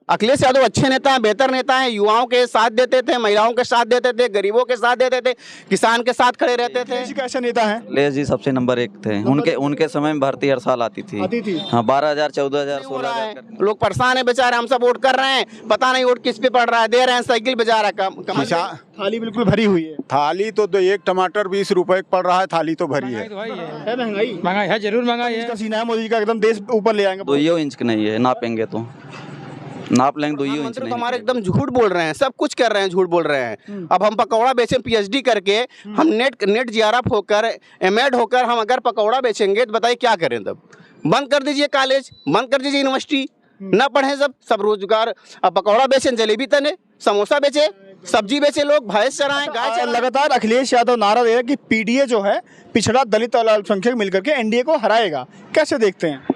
अखिलेश यादव अच्छे नेता हैं, बेहतर नेता हैं, युवाओं के साथ देते थे, महिलाओं के साथ देते थे, गरीबों के साथ देते थे, किसान के साथ खड़े रहते थे। जी कैसे नेता हैं? अखिलेश जी सबसे नंबर 1 थे। उनके समय में भर्ती हर साल आती थी। हाँ, 12,000, 14,000, हो रहा है, 16,000। लोग परेशान है बेचारे, हम सब वोट कर रहे हैं, पता नहीं वोट किस पे पड़ रहा है, दे रहे हैं साइकिल पे जा रहा है। कमल थाली बिल्कुल भरी हुई है। थाली तो एक टमाटर 20 रुपए पड़ रहा है, थाली तो भरी है। है महंगाई? महंगाई है, जरूर महंगाई है। इसका सीना है मोदी जी का, एकदम देश ऊपर ले आएंगे। 2 इंच की नहीं है, नापेंगे तो नाप लेंगे 2 इंच प्रधानमंत्री नहीं। तो हमारे एकदम झूठ बोल रहे हैं, सब कुछ कर रहे हैं, झूठ बोल रहे हैं। अब हम पकौड़ा बेचें पीएचडी करके, हम नेट जीआरएफ होकर, एमएड होकर हम अगर पकौड़ा बेचेंगे तो बताइए क्या करें? तब बंद कर दीजिए कॉलेज, बंद कर दीजिए यूनिवर्सिटी, न पढ़े सब रोजगार। अब पकौड़ा बेचें, जलेबी तने, समोसा बेचे, सब्जी बेचे, लोग भैंस चराएं, गाय चराएं। लगातार अखिलेश यादव नारा दे रहे हैं कि पीडीए जो है, पिछड़ा दलित और अल्पसंख्यक मिलकर के एनडीए को हराएगा। कैसे देखते हैं?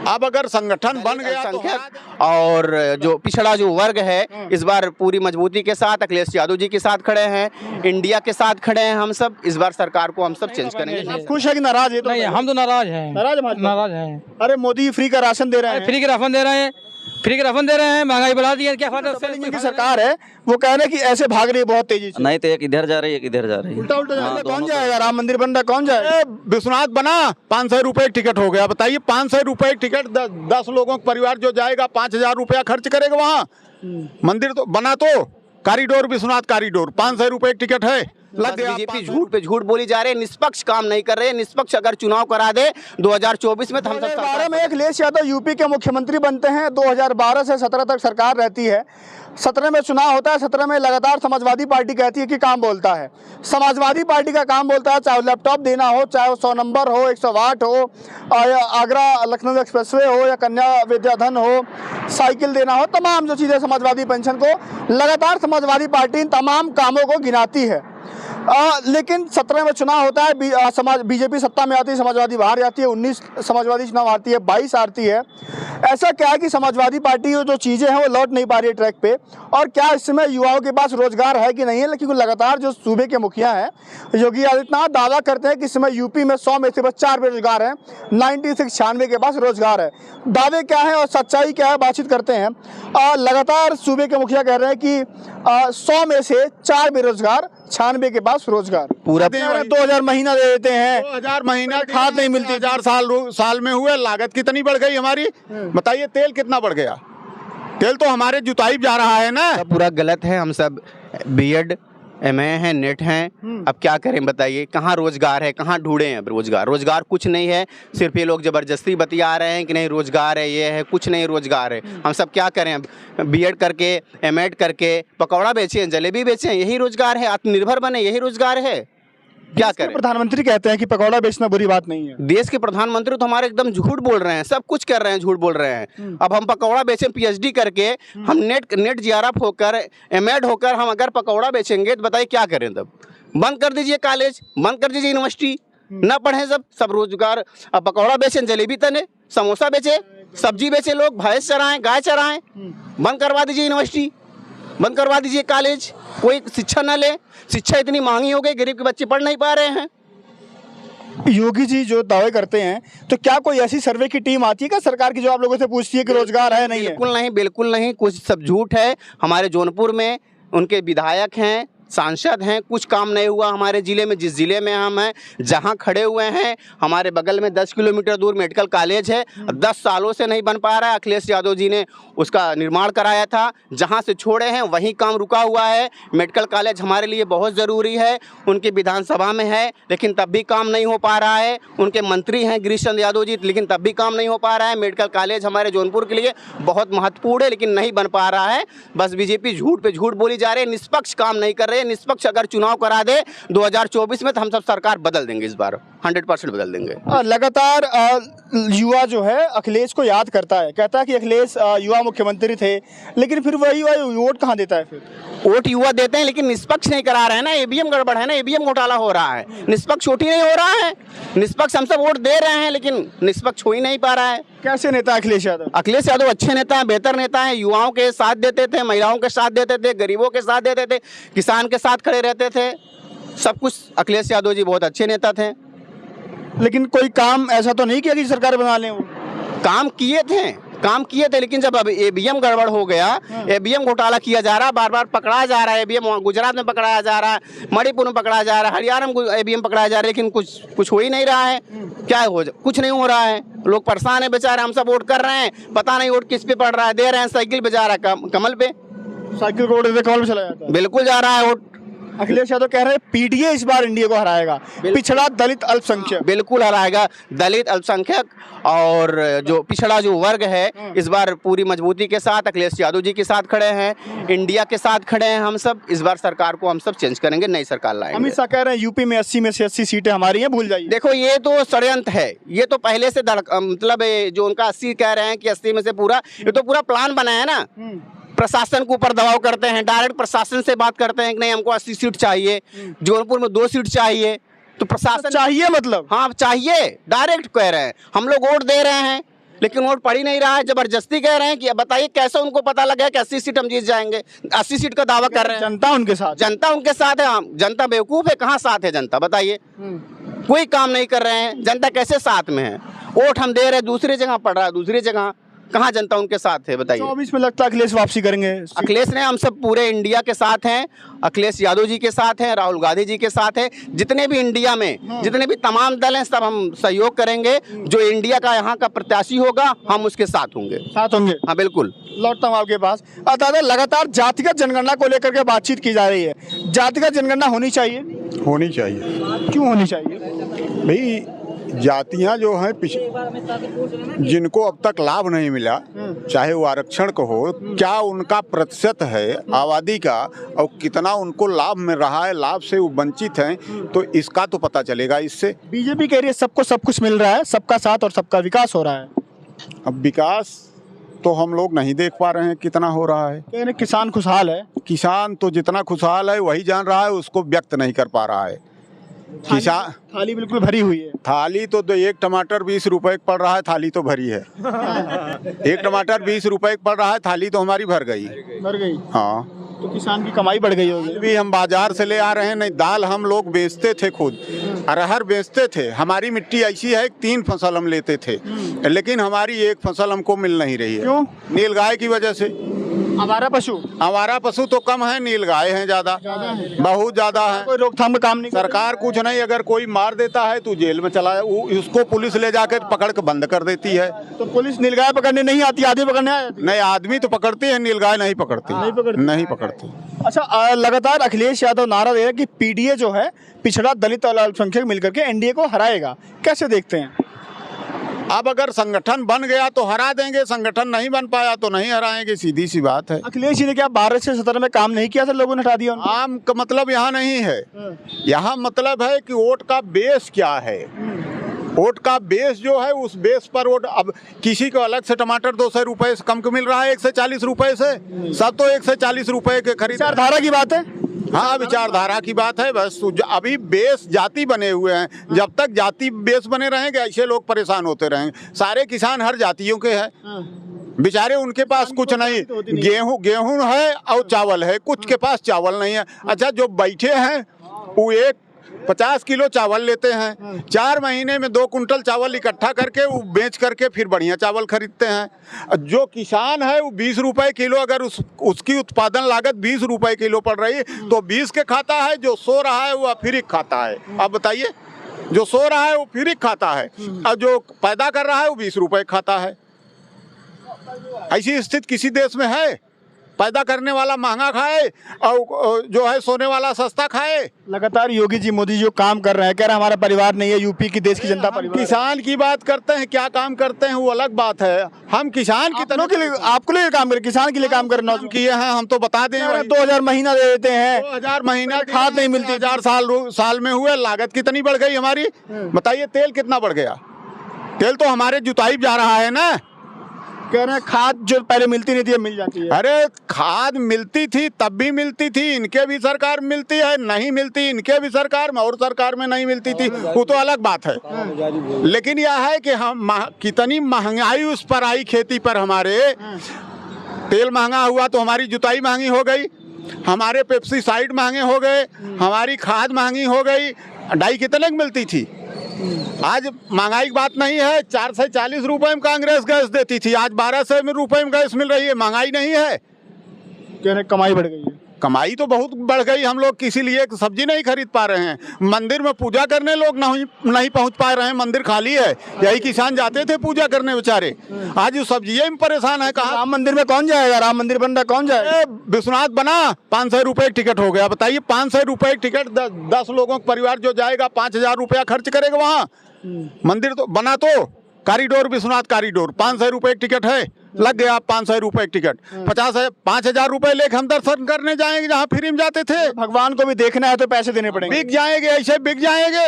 अब अगर संगठन बन गया तो संख्यक और जो पिछड़ा जो वर्ग है, इस बार पूरी मजबूती के साथ अखिलेश यादव जी के साथ खड़े हैं, इंडिया के साथ खड़े हैं। हम सब इस बार सरकार को हम सब चेंज करेंगे। आप खुश है कि नाराज है? तो नहीं, हम तो नाराज हैं। नाराज हैं। अरे मोदी फ्री का राशन दे रहे हैं, फ्री के राशन दे रहे हैं, फ्री के राशन दे रहे हैं, महंगाई बढ़ा दी है, क्या फायदा उससे? जिनकी सरकार है वो कह रहे हैं कि ऐसे भाग रही है बहुत तेजी से। नहीं तो एक इधर जा रही है, एक इधर जा रही है। उल्टा जा रहा है। कौन जाएगा? राम मंदिर बन रहा है, कौन जाएगा? विश्वनाथ बना 500 रुपए टिकट हो गया। बताइए 500 रुपए टिकट 10 लोगों का परिवार जो जाएगा 5,000 रुपया खर्च करेगा वहाँ। मंदिर तो बना, तो कॉरिडोर, विश्वनाथ कॉरिडोर, 500 रुपए टिकट है। बीजेपी झूठ पे झूठ बोली जा रहे हैं, निष्पक्ष काम नहीं कर रहे हैं। निष्पक्ष अगर चुनाव करा दे 2024 में तो हम सब 2012 में अखिलेश यादव यूपी के मुख्यमंत्री बनते हैं। 2012 से 17 तक सरकार रहती है। 17 में चुनाव होता है, 17 में लगातार समाजवादी पार्टी कहती है कि काम बोलता है। समाजवादी पार्टी का काम बोलता है, चाहे लैपटॉप देना हो, चाहे 100 नंबर हो, 108 हो, या आगरा लखनऊ एक्सप्रेसवे हो, या कन्या विद्याधन हो, साइकिल देना हो, तमाम जो चीज़ें समाजवादी पेंशन को, लगातार समाजवादी पार्टी इन तमाम कामों को गिनाती है। लेकिन 17 में चुनाव होता है, बीजेपी सत्ता में आती है, समाजवादी बाहर जाती है। 19 समाजवादी चुनाव आती है, 22 आती है। ऐसा क्या है कि समाजवादी पार्टी जो चीज़ें हैं वो लौट नहीं पा रही है ट्रैक पे? और क्या इस समय युवाओं के पास रोजगार है कि नहीं है? लेकिन लगातार जो सूबे के मुखिया हैं योगी आदित्यनाथ दावा करते हैं कि इस समय यूपी में 100 में से बस 4 बेरोजगार हैं, 96 के पास रोजगार है। दावे क्या है और सच्चाई क्या है, बातचीत करते हैं। लगातार सूबे के मुखिया कह रहे हैं कि 100 में से 4 बेरोजगार, 96 के पास रोजगार। पूरा 2000 महीना दे देते हैं, 2000 महीना खाद नहीं मिलती। 2000 साल में हुए, लागत कितनी बढ़ गई हमारी? बताइए तेल कितना बढ़ गया? तेल तो हमारे जुताई जा रहा है ना। पूरा गलत है। हम सब बीएड एमए हैं, नेट हैं, अब क्या करें बताइए? कहाँ रोजगार है, कहाँ ढूंढे हैं? अब रोजगार कुछ नहीं है। सिर्फ ये लोग जबरदस्ती बतिया रहे हैं कि नहीं रोजगार है, ये है, कुछ नहीं रोजगार है। हम सब क्या करें? अब बीएड करके, एमएड करके पकौड़ा बेचें, जलेबी बेचें, यही रोजगार है? आत्मनिर्भर बने, यही रोजगार है? क्या करें? प्रधानमंत्री कहते हैं कि पकौड़ा बेचना बुरी बात नहीं है। देश के प्रधानमंत्री तो हमारे एकदम झूठ बोल रहे हैं, सब कुछ कर रहे हैं, झूठ बोल रहे हैं। अब हम पकौड़ा बेचें पीएचडी करके, हम नेट जीआरएफ होकर, एमएड होकर हम अगर पकौड़ा बेचेंगे तो बताइए क्या करें? तब बंद कर दीजिए कॉलेज, बंद कर दीजिए यूनिवर्सिटी, न पढ़े सब रोजगार। अब पकौड़ा बेचें, जलेबी तने, समोसा बेचे, सब्जी बेचे, लोग भैंस चराएं, गाय चराएं, बंद करवा दीजिए यूनिवर्सिटी, बंद करवा दीजिए कॉलेज, कोई शिक्षा न ले। शिक्षा इतनी महंगी हो गई, गरीब के बच्चे पढ़ नहीं पा रहे हैं। योगी जी जो दावे करते हैं, तो क्या कोई ऐसी सर्वे की टीम आती है क्या सरकार की जो आप लोगों से पूछती है कि रोजगार है नहीं है? बिल्कुल नहीं, कुछ सब झूठ है। हमारे जौनपुर में उनके विधायक हैं, सांसद हैं, कुछ काम नहीं हुआ हमारे ज़िले में। जिस ज़िले में हम हैं, जहां खड़े हुए हैं, हमारे बगल में 10 किलोमीटर दूर मेडिकल कॉलेज है, 10 सालों से नहीं बन पा रहा है। अखिलेश यादव जी ने उसका निर्माण कराया था, जहां से छोड़े हैं वहीं काम रुका हुआ है। मेडिकल कॉलेज हमारे लिए बहुत ज़रूरी है, उनकी विधानसभा में है, लेकिन तब भी काम नहीं हो पा रहा है। उनके मंत्री हैं गिरीश चंद्र यादव जी, लेकिन तब भी काम नहीं हो पा रहा है। मेडिकल कॉलेज हमारे जौनपुर के लिए बहुत महत्वपूर्ण है, लेकिन नहीं बन पा रहा है। बस बीजेपी झूठ पे झूठ बोली जा रही है, निष्पक्ष काम नहीं कर रहे। निष्पक्ष अगर चुनाव करा दे 2024 में तो हम सब सरकार बदल देंगे, इस बार 100% बदल देंगे। लगातार युवा जो है अखिलेश को याद करता है, कहता है कि अखिलेश युवा मुख्यमंत्री थे, लेकिन फिर वही वोट कहाँ देता है? फिर वोट युवा देते हैं, लेकिन निष्पक्ष नहीं करा रहे हैं ना। ईवीएम गड़बड़ है ना, ईवीएम घोटाला हो रहा है, निष्पक्ष वोट ही नहीं हो रहा है। निष्पक्ष हम सब वोट दे रहे हैं, लेकिन निष्पक्ष हो ही नहीं पा रहा है। कैसे नेता अखिलेश यादव? अखिलेश यादव अच्छे नेता हैं, बेहतर नेता हैं, युवाओं के साथ देते थे, महिलाओं के साथ देते थे, गरीबों के साथ देते थे, किसान के साथ खड़े रहते थे, सब कुछ। अखिलेश यादव जी बहुत अच्छे नेता थे। लेकिन कोई काम ऐसा तो नहीं किया कि सरकार बना लें? वो काम किए थे, काम किए थे, लेकिन जब अब ईवीएम गड़बड़ हो गया, ईवीएम घोटाला किया जा रहा है, बार बार पकड़ा जा रहा है ईवीएम, गुजरात में पकड़ाया जा रहा है, मणिपुर में पकड़ाया जा रहा है, हरियाणा में ईवीएम पकड़ाया जा रहा है, लेकिन कुछ हो ही नहीं रहा है। क्या कुछ नहीं हो रहा है, लोग परेशान है बेचारे। हम सब वोट कर रहे हैं, पता नहीं वोट किस पे पड़ रहा है, दे रहे हैं साइकिल पे जा रहा है, कमल पे, साइकिल को वोट कमल पे चला जाता है। बिल्कुल जा रहा है वोट। अखिलेश यादव कह रहे हैं पीडीए इस बार एनडीए को हराएगा, पिछड़ा दलित अल्पसंख्यक। बिल्कुल हराएगा, दलित अल्पसंख्यक और जो पिछड़ा जो वर्ग है, इस बार पूरी मजबूती के साथ अखिलेश यादव जी के साथ खड़े हैं, इंडिया के साथ खड़े हैं। हम सब इस बार सरकार को हम सब चेंज करेंगे, नई सरकार लाएंगे। अमित शाह कह रहे हैं यूपी में 80 में से 80 सीटें हमारी हैं, भूल जाइए। देखो ये तो षड्यंत्र है, ये तो पहले से मतलब जो उनका 80 कह रहे हैं कि 80 में से पूरा, ये तो पूरा प्लान बना है ना। प्रशासन के ऊपर दबाव करते हैं, डायरेक्ट प्रशासन से बात करते हैं कि नहीं हमको 80 सीट चाहिए, जौनपुर में 2 सीट चाहिए, तो प्रशासन चाहिए मतलब, हाँ चाहिए, डायरेक्ट कह रहे हैं। हम लोग वोट दे रहे हैं, लेकिन वोट पड़ ही नहीं रहा है, जबरदस्ती कह रहे हैं कि बताइए कैसे उनको पता लगा कि 80 सीट हम जीत जाएंगे। 80 सीट का दावा कर रहे हैं। जनता उनके साथ, जनता उनके साथ है। जनता बेवकूफ है, कहाँ साथ है जनता, बताइए। कोई काम नहीं कर रहे हैं, जनता कैसे साथ में है? वोट हम दे रहे हैं, दूसरी जगह पड़ रहा है, दूसरी जगह, कहाँ जनता उनके साथ है बताइए। 24 में लगता है अखिलेश वापसी करेंगे। अखिलेश ने, हम सब पूरे इंडिया के साथ हैं, अखिलेश यादव जी के साथ हैं, राहुल गांधी जी के साथ हैं, जितने भी इंडिया में जितने भी तमाम दल हैं, सब हम सहयोग करेंगे। जो इंडिया का यहाँ का प्रत्याशी होगा, हम उसके साथ होंगे। हाँ बिल्कुल। लौटता हूँ आपके पास। दादा, लगातार जातिगत जनगणना को लेकर के बातचीत की जा रही है, जातिगत जनगणना होनी चाहिए? होनी चाहिए। क्यों होनी चाहिए? भाई जातियां जो हैं जिनको अब तक लाभ नहीं मिला, चाहे वो आरक्षण का हो, क्या उनका प्रतिशत है आबादी का और कितना उनको लाभ मिल रहा है, लाभ से वो वंचित हैं, तो इसका तो पता चलेगा इससे। बीजेपी कह रही है सबको सब कुछ मिल रहा है, सबका साथ और सबका विकास हो रहा है। अब विकास तो हम लोग नहीं देख पा रहे हैं कितना हो रहा है। कह रहे किसान खुशहाल है। किसान तो जितना खुशहाल है वही जान रहा है, उसको व्यक्त नहीं कर पा रहा है। किसान थाली बिल्कुल भरी हुई है। थाली तो एक टमाटर 20 रुपए पड़ रहा है, थाली तो भरी है। एक टमाटर 20 रुपए पड़ रहा है, थाली तो हमारी भर गई। भर गई। हाँ, तो किसान की कमाई बढ़ गई होगी। भी हम बाजार से ले आ रहे हैं, नहीं दाल हम लोग बेचते थे, खुद अरहर बेचते थे। हमारी मिट्टी ऐसी है 3 फसल हम लेते थे, लेकिन हमारी 1 फसल हमको मिल नहीं रही है। क्यों? नीलगाय की वजह से। आवारा पशु तो कम है, नीलगाय हैं ज्यादा, बहुत ज्यादा है। कोई रोकथाम का काम नहीं, सरकार कुछ नहीं। अगर कोई मार देता है तो जेल में चला, उसको पुलिस ले जाकर पकड़ के बंद कर देती है। तो पुलिस नीलगाय पकड़ने नहीं आती, आदमी पकड़ने आ जाती? नहीं, आदमी तो पकड़ती है, नीलगाय नहीं पकड़ती। नहीं पकड़ती। अच्छा, लगातार अखिलेश यादव नारा दे रहे हैं कि पीडीए जो है, पिछड़ा दलित और अल्पसंख्यक मिलकर के एनडीए को हराएगा, कैसे देखते हैं? अब अगर संगठन बन गया तो हरा देंगे, संगठन नहीं बन पाया तो नहीं हराएंगे, सीधी सी बात है। अखिलेश जी ने क्या 12 से 17 में काम नहीं किया था, लोगों ने हटा दिया? आम का मतलब यहाँ नहीं है, यहाँ मतलब है कि वोट का बेस क्या है। वोट का बेस जो है, उस बेस पर वोट। अब किसी को अलग से टमाटर 200 रुपए से कम को मिल रहा है, 140 रुपए से, सब तो 140 रुपए के खरीद। विचारधारा की बात है। हाँ, विचारधारा की बात है बस। अभी बेस जाति बने हुए हैं, जब तक जाति बेस बने रहेंगे ऐसे लोग परेशान होते रहेंगे। सारे किसान हर जातियों के हैं, बेचारे उनके पास कुछ नहीं, गेहूं है और चावल है, कुछ के पास चावल नहीं है। अच्छा, जो बैठे हैं वो 50 किलो चावल लेते हैं, 4 महीने में 2 कुंटल चावल इकट्ठा करके वो बेच करके फिर बढ़िया चावल खरीदते हैं। जो किसान है वो 20 रुपए किलो, अगर उसकी उत्पादन लागत 20 रुपए किलो पड़ रही तो 20 के खाता है, जो सो रहा है वो अफीरिक खाता है। आप बताइए, जो सो रहा है वो फिरिक खाता है और जो पैदा कर रहा है वो 20 रुपए खाता है। ऐसी स्थिति किसी देश में है? पैदा करने वाला महंगा खाए और जो है सोने वाला सस्ता खाए। लगातार योगी जी, मोदी जी जो काम कर रहे हैं, कह रहे हैं हमारा परिवार नहीं है, यूपी की देश की जनता परिवार। किसान की बात करते हैं, क्या काम करते हैं वो अलग बात है। हम किसान की तरफ के लिए, आपके लिए काम करें, किसान के लिए काम करना किए हैं, हम तो बता दें। 2000 महीना दे देते हैं, 2000 महीना खाद नहीं मिलती, 1000 साल में हुए, लागत कितनी बढ़ गई हमारी बताइए। तेल कितना बढ़ गया? तेल तो हमारे जुताई जा रहा है ना। कह रहे हैं खाद जो पहले मिलती नहीं थी अब मिल जाती है। अरे खाद मिलती थी, तब भी मिलती थी, इनके भी सरकार मिलती है, नहीं मिलती इनके भी सरकार में, और सरकार में नहीं मिलती थी, वो तो अलग बात है। लेकिन यह है कि हम कितनी महंगाई उस पर आई, खेती पर हमारे। तेल महंगा हुआ तो हमारी जुताई महंगी हो गई, हमारे पेप्सिसाइड महंगे हो गए, हमारी खाद महंगी हो गई। डाई कितने की मिलती थी? आज महंगाई की बात नहीं है। 440 रुपए में कांग्रेस गैस देती थी, आज 1200 रुपए में गैस मिल रही है। महंगाई नहीं है, कह रहे कमाई बढ़ गई है। कमाई तो बहुत बढ़ गई। हम लोग किसी लिए सब्जी नहीं खरीद पा रहे हैं, मंदिर में पूजा करने लोग नहीं पहुंच पा रहे हैं, मंदिर खाली है। यही किसान जाते थे पूजा करने बेचारे, आज वो सब्जी में परेशान है। कहाँ राम मंदिर में कौन जाएगा? राम मंदिर बन रहा, कौन जाएगा? विश्वनाथ बना 500 रुपए टिकट हो गया। बताइए 500 रुपए टिकट 10 लोगों का परिवार जो जाएगा 5000 रुपया खर्च करेगा वहाँ। मंदिर तो बना तो कॉरिडोर, विश्वनाथ कॉरिडोर, 500 रुपए टिकट है, लग गया 500 रुपए टिकट। 5000 रुपए लेके हम दर्शन करने जाएंगे जहाँ फ्री में जाते थे। भगवान को भी देखना है तो पैसे देने पड़ेंगे। बिक जाएंगे, ऐसे बिक जाएंगे,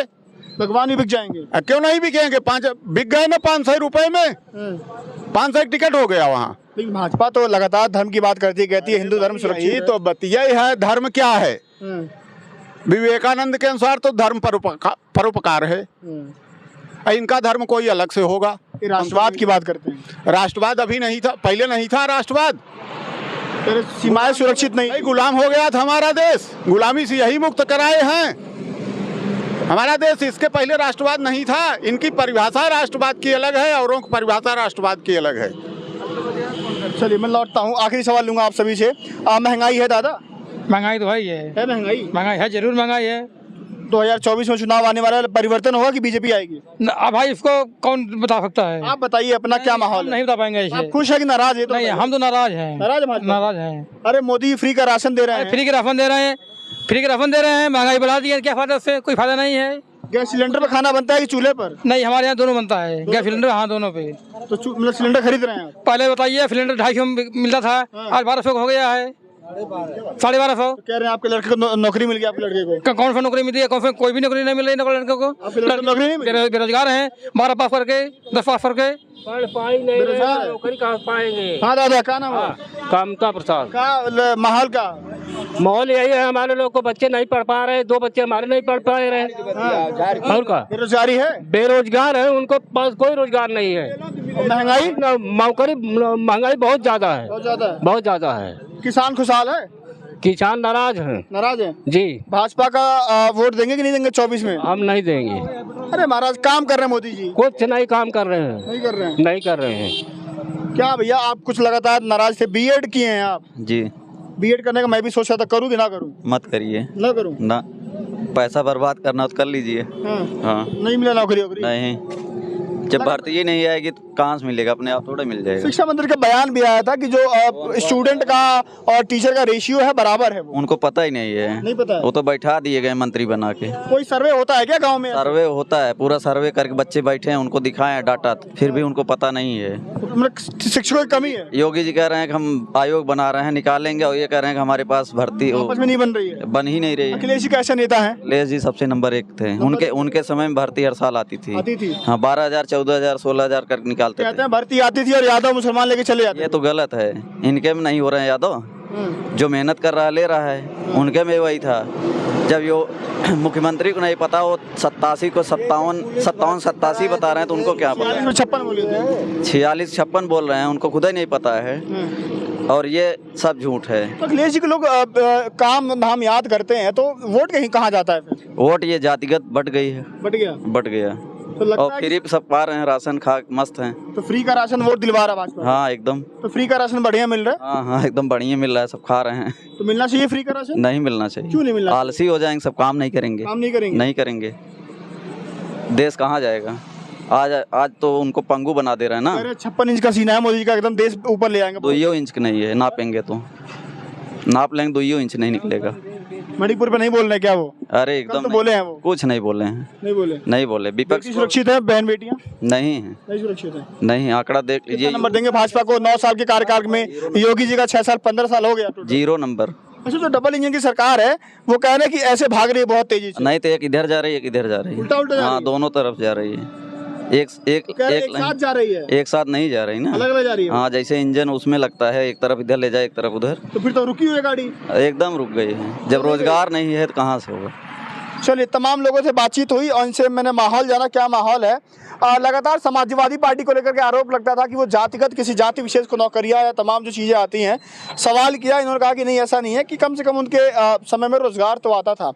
भगवान भी बिक जाएंगे। क्यों नहीं बिकेंगे? बिक गए ना 500 रुपए में, 500 टिकट हो गया वहाँ। लेकिन भाजपा तो लगातार धर्म की बात करती है, कहती है हिंदू धर्म सुरक्षित यही तो बतिया ही है। धर्म क्या है? विवेकानंद के अनुसार तो धर्म परोपकार है। इनका धर्म कोई अलग से होगा। राष्ट्रवाद की बात करते हैं। राष्ट्रवाद अभी नहीं था, पहले नहीं था राष्ट्रवाद। सीमाएं सुरक्षित नहीं, गुलाम हो गया था हमारा देश, गुलामी से यही मुक्त कराए हैं हमारा देश। इसके पहले राष्ट्रवाद नहीं था। इनकी परिभाषा राष्ट्रवाद की अलग है, औरों की परिभाषा राष्ट्रवाद की अलग है। चलिए मैं लौटता हूँ, आखिरी सवाल लूंगा आप सभी से। महंगाई है दादा? महंगाई तो है ही है महंगाई है, जरूर महंगाई है। 2024 में चुनाव आने वाला है, परिवर्तन होगा कि बीजेपी आएगी? अब भाई इसको कौन बता सकता है? आप बताइए अपना क्या माहौल है? नहीं बता पाएंगे इसे। आप खुश है कि नाराज है? नहीं, हम तो नाराज हैं। नाराज हैं। अरे मोदी फ्री का राशन दे रहे हैं। फ्री के राशन दे रहे हैं, फ्री के राशन दे रहे हैं, महंगाई बढ़ा दी है, क्या फायदा उससे? कोई फायदा नहीं है। गैस सिलेंडर पे खाना बनता है कि चूल्हे पर? नहीं, हमारे यहाँ दोनों बनता है, गैस सिलेंडर। हाँ, दोनों पे। तो मतलब सिलेंडर खरीद रहे हैं आप? पहले बताइए सिलेंडर 250 में मिलता था, आज 1200 हो गया है, 1250। कह रहे हैं आपके लड़के को नौकरी मिल गई। आपके लड़के को कौन सा नौकरी मिली है? कोई भी नौकरी नहीं मिल रही लड़कों को। नौकरी नहीं मिली? बेरोजगार हैं, 12 पास करके, 10 पास करके। नौकरी कहाँ पाएंगे? हाँ दादा, क्या नाम है? कामता प्रसाद। का माहौल का माहौल यही है, हमारे लोग को बच्चे नहीं पढ़ पा रहे, 2 बच्चे हमारे नहीं पढ़ पा रहे। और का बेरोजगारी है, बेरोजगार है, उनको पास कोई रोजगार नहीं है। महंगाई महंगाई बहुत ज्यादा है, बहुत ज्यादा है। किसान खुशहाल है? किसान नाराज है। नाराज है जी। भाजपा का वोट देंगे कि नहीं देंगे 24 में? हम नहीं देंगे। अरे महाराज काम कर रहे हैं मोदी जी? कुछ नहीं काम कर रहे हैं। नहीं कर रहे हैं? नहीं कर रहे हैं। क्या भैया आप कुछ लगातार नाराज थे, बीएड किए हैं आप? जी, बीएड करने का मैं भी सोच रहा था, करूँ कि ना करूँ? मत करिए। ना करूँ? ना, पैसा बर्बाद करना तो कर लीजिए। हाँ, नहीं मिला नौकरी? नहीं, जब भर्ती ही नहीं आएगी तो कहाँ से मिलेगा? अपने आप थोड़ा मिल जाएगा। शिक्षा मंत्री का बयान भी आया था कि जो स्टूडेंट का और टीचर का रेशियो है बराबर है। वो उनको पता ही नहीं है। नहीं पता है? वो तो बैठा दिए गए मंत्री बना के। कोई सर्वे होता है क्या गांव में? सर्वे होता है, पूरा सर्वे करके बच्चे बैठे हैं, उनको दिखाए डाटा, फिर भी उनको पता नहीं है। शिक्षकों की कमी है? योगी जी कह रहे हैं कि हम आयोग बना रहे हैं, निकालेंगे, और ये कह रहे हैं कि हमारे पास भर्ती आपस में नहीं बन रही है? बन ही नहीं रही है। अखिलेश जी कैसे नेता है? अखिलेश जी सबसे नंबर 1 थे। उनके समय में भर्ती हर साल आती थी। हाँ, 12,000, 14,000, 16,000 कर निकालते कहते थे। हैं भर्ती आती थी और यादव मुसलमान लेके चले जाते। ये तो गलत है, इनके में नहीं हो रहे हैं यादव। जो मेहनत कर रहा है ले रहा है, उनके में वही था। जब यो मुख्यमंत्री को नहीं पता, वो 87 को 57 बता रहे हैं, तो उनको क्या पता? 56 बोले थे। 46-56 बोल रहे हैं, उनको खुद ही नहीं पता है। और ये सब झूठ है। तो अखिलेश जी के लोग काम धाम याद करते हैं, तो वोट कहीं कहाँ जाता है फिर? वोट ये जातिगत बट गई है। बट गया तो लगता और है फ्री सब पा रहे हैं, राशन खा मस्त हैं। तो फ्री का राशन वोट दिलवा रहा भाजपा? हाँ, एकदम। तो फ्री का राशन बढ़िया मिल रहा है? हाँ, एकदम बढ़िया मिल रहा है, सब खा रहे हैं। तो मिलना चाहिए फ्री का राशन? नहीं मिलना चाहिए। क्यों नहीं मिलना? आलसी हो जाएंगे, सब काम नहीं करेंगे। काम नहीं करेंगे? नहीं करेंगे, देश कहाँ जाएगा? आज तो उनको पंगु बना दे रहे हैं ना। 56 इंच का सीना है मोदी जी का, एकदम देश ऊपर ले आएंगे। 2 इंच का नहीं है, नापेंगे तो नाप लेंगे, 2 इंच नहीं निकलेगा। मणिपुर पे नहीं बोल रहे क्या वो? अरे एकदम तो बोले हैं वो? कुछ नहीं बोले हैं। नहीं बोले। विपक्ष सुरक्षित है? बहन बेटियां नहीं है? नहीं सुरक्षित है। नहीं, आंकड़ा देख लीजिए। नंबर देंगे भाजपा को 9 साल के कार्यकाल में? योगी जी का 6 साल 15 साल हो गया। 0 नंबर। अच्छा, जो डबल इंजन की सरकार है वो कह रहे हैं कि ऐसे भाग रही है बहुत तेजी से। नहीं तो एक इधर जा रही है, एक इधर जा रही है। उल्टा जा रही है? हाँ, दोनों तरफ जा रही है। एक साथ जा रही है? एक साथ नहीं जा रही ना, अलग अलग जा रही है। हाँ, जैसे इंजन उसमें लगता है, एक तरफ इधर ले जाए, एक तरफ उधर। तो फिर तो रुकी हुई है गाड़ी? एकदम रुक गई है। जब रोजगार नहीं है तो कहाँ से होगा? चलिए, तमाम लोगों से बातचीत हुई और इनसे मैंने माहौल जाना, क्या माहौल है। लगातार समाजवादी पार्टी को लेकर के आरोप लगता था कि वो जातिगत किसी जाति विशेष को नौकरियां या तमाम जो चीज़ें आती हैं, सवाल किया। इन्होंने कहा कि नहीं, ऐसा नहीं है, कि कम से कम उनके समय में रोजगार तो आता था।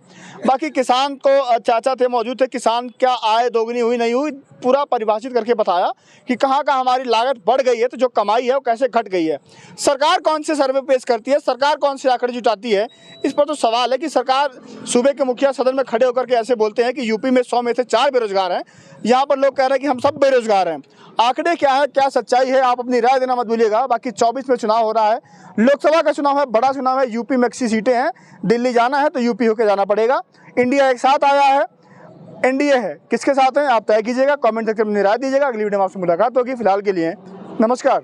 बाकी किसान को चाचा थे, मौजूद थे, किसान क्या आय दोगुनी हुई नहीं हुई पूरा परिभाषित करके बताया कि कहाँ कहाँ हमारी लागत बढ़ गई है तो जो कमाई है वो कैसे घट गई है। सरकार कौन से सर्वे पेश करती है, सरकार कौन से आंकड़े जुटाती है, इस पर तो सवाल है कि सरकार, सूबे के मुखिया सदन में खड़े होकर के ऐसे बोलते हैं कि यूपी में 100 में से 4 बेरोजगार हैं। यहाँ पर लोग कह रहे हैं कि हम सब बेरोजगार हैं। आंकड़े क्या है, क्या सच्चाई है, आप अपनी राय देना मत भूलिएगा। बाकी 24 में चुनाव हो रहा है, लोकसभा का चुनाव है, बड़ा चुनाव है। यूपी में 80 सीटें हैं, दिल्ली जाना है तो यूपी होकर जाना पड़ेगा। इंडिया एक साथ आया है, एनडीए है, किसके साथ हैं आप तय कीजिएगा, कमेंट सेक्शन में राय दीजिएगा। अगली वीडियो में आपसे मुलाकात होगी। फिलहाल के लिए नमस्कार।